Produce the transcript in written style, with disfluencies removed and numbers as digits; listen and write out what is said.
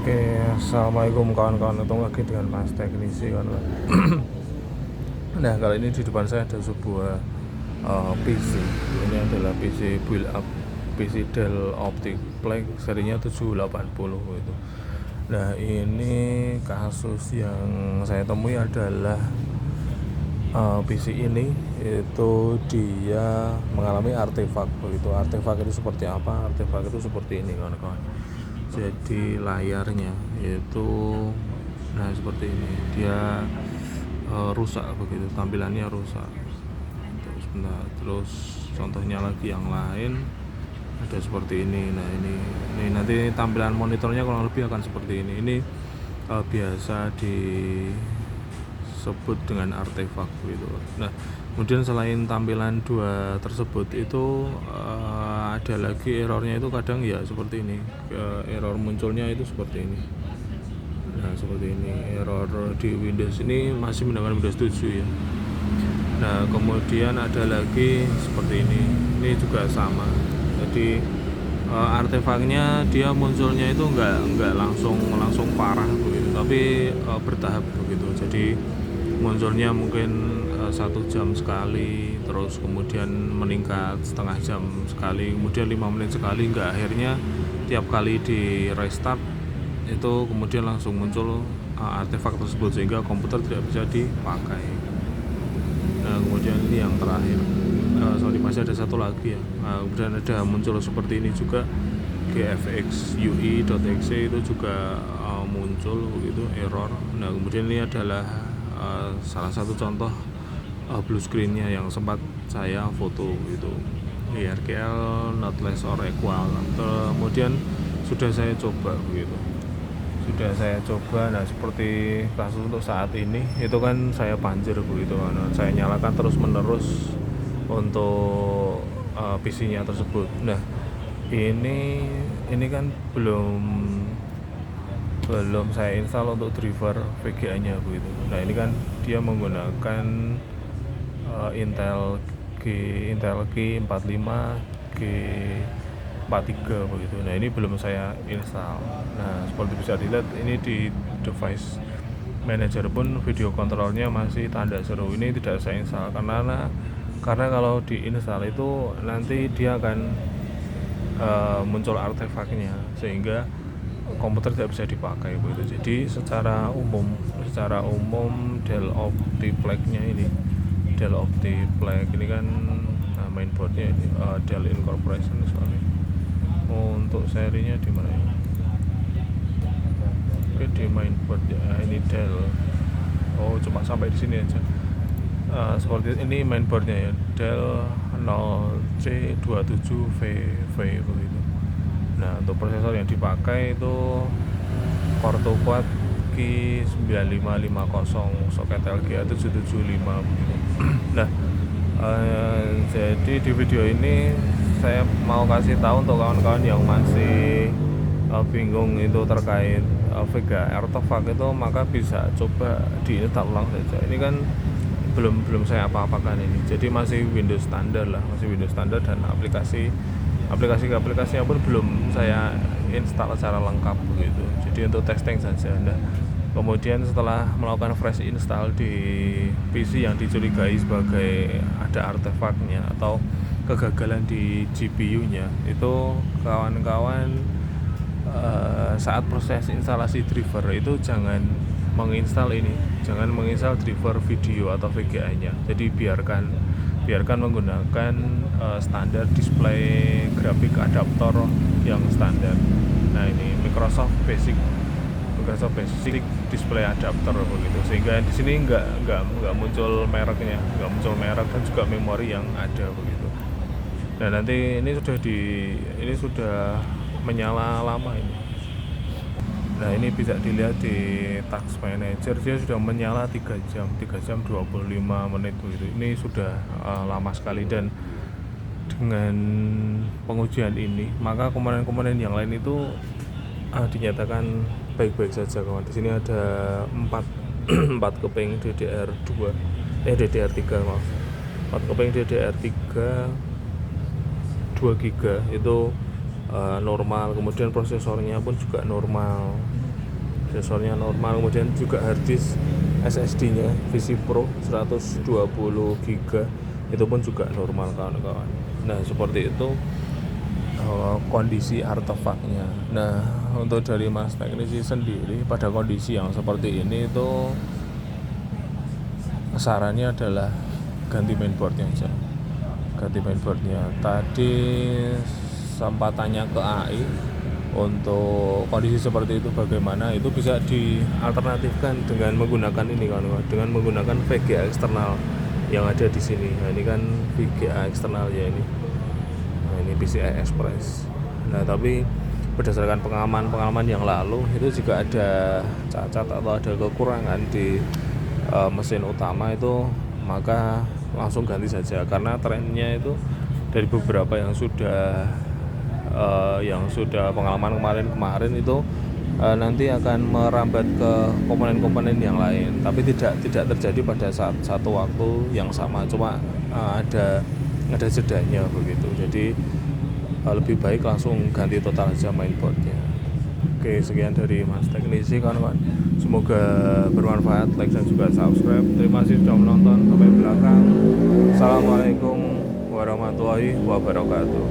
Oke, assalamualaikum kawan-kawan, ketemu lagi dengan Mas Teknisi kawan-kawan. Nah, kali ini di depan saya ada sebuah PC. Ini adalah PC build up PC Dell Optiplex serinya 780 itu. Nah, ini kasus yang saya temui adalah PC ini itu dia mengalami artefak begitu. Artefak itu seperti apa? Artefak itu seperti ini kawan-kawan. Jadi layarnya itu seperti ini, dia rusak begitu, tampilannya rusak. Terus contohnya lagi yang lain ada seperti ini. Nah, ini nanti tampilan monitornya kurang lebih akan seperti ini. Ini biasa disebut dengan artefak gitu. Nah, kemudian selain tampilan dua tersebut itu ada lagi errornya, itu kadang ya seperti ini. Error munculnya itu seperti ini. Nah, seperti ini error di Windows, ini masih menggunakan Windows 7 ya. Nah, kemudian ada lagi seperti ini juga sama. Jadi artefaknya dia munculnya itu enggak langsung parah begitu, tapi bertahap begitu. Jadi munculnya mungkin 1 jam sekali, terus kemudian meningkat setengah jam sekali, kemudian 5 menit sekali, enggak, akhirnya tiap kali di restart itu kemudian langsung muncul artefak tersebut sehingga komputer tidak bisa dipakai. Nah, kemudian ini yang terakhir, masih ada satu lagi ya. Kemudian ada muncul seperti ini juga, gfxui.exe itu juga muncul begitu, error. Nah, kemudian ini adalah salah satu contoh blue screen-nya yang sempat saya foto itu, IRGL not less or equal. Kemudian sudah saya coba begitu. Nah, seperti kasus untuk saat ini itu kan saya panjer begitu kan. Saya nyalakan terus menerus untuk PC-nya tersebut. Nah, ini kan belum saya install untuk driver VGA-nya begitu. Nah, ini kan dia menggunakan Intel G45 G43 begitu. Nah, ini belum saya install. Nah, seperti bisa dilihat ini di device manager pun video controlnya masih tanda seru. Ini tidak saya install karena kalau diinstal itu nanti dia akan muncul artefaknya sehingga komputer tidak bisa dipakai begitu. Jadi secara umum Dell Optiplex-nya ini kan mainboardnya ini Dell Incorporation soalnya. Untuk serinya di mana ya? Oke, di mainboard ya, ini Dell. Oh, cuma sampai di sini aja. Seperti ini mainboardnya ya, Dell 0C27VV begitu. Nah, untuk prosesor yang dipakai itu Core 2 Quad Ki9550 soket LGA 775 begitu. Nah, jadi di video ini saya mau kasih tahu untuk kawan-kawan yang masih bingung itu terkait VGA artefak itu, maka bisa coba diinstal ulang saja. Ini kan belum saya apa-apakan ini, jadi masih Windows standar dan aplikasinya pun belum saya install secara lengkap begitu. Jadi untuk testing saja. Nah, kemudian setelah melakukan fresh install di PC yang dicurigai sebagai ada artefaknya atau kegagalan di GPU-nya, itu kawan-kawan saat proses instalasi driver itu jangan menginstal driver video atau VGA-nya. Jadi biarkan menggunakan standar display grafik adaptor yang standar. Nah, ini Microsoft Basic display adapter begitu, sehingga di sini nggak muncul mereknya, dan juga memori yang ada begitu. Nah, nanti ini sudah menyala lama ini. Nah, ini bisa dilihat di task manager, dia sudah menyala 3 jam 25 menit begitu. Ini sudah lama sekali, dan dengan pengujian ini maka komponen yang lain itu dinyatakan baik-baik saja kawan. Di sini ada 4 keping DDR3 maaf. 4 keping DDR3 2 GB itu normal, kemudian prosesornya pun juga normal. prosesornya normal, kemudian juga harddisk SSD-nya VC Pro 120 GB itu pun juga normal kawan-kawan. Nah seperti itu kondisi artefaknya. Nah untuk dari Mas teknisi sendiri pada kondisi yang seperti ini itu sarannya adalah ganti mainboardnya aja. Ganti mainboardnya. Tadi sempat tanya ke AI untuk kondisi seperti itu bagaimana, itu bisa dialternatifkan dengan menggunakan ini kawan-kawan, dengan menggunakan VGA eksternal yang ada di sini. Nah ini kan VGA eksternal ya ini. Nah ini PCI Express. Nah tapi berdasarkan pengalaman yang lalu itu juga ada cacat atau ada kekurangan di mesin utama itu, maka langsung ganti saja, karena trennya itu dari beberapa yang sudah pengalaman kemarin itu nanti akan merambat ke komponen-komponen yang lain, tapi tidak terjadi pada satu waktu yang sama, cuma ada jedanya begitu. Jadi lebih baik langsung ganti total aja mainboardnya. Oke, sekian dari Mas teknisi kawan-kawan, semoga bermanfaat. Like dan juga subscribe. Terima kasih sudah menonton sampai belakang. Assalamualaikum warahmatullahi wabarakatuh.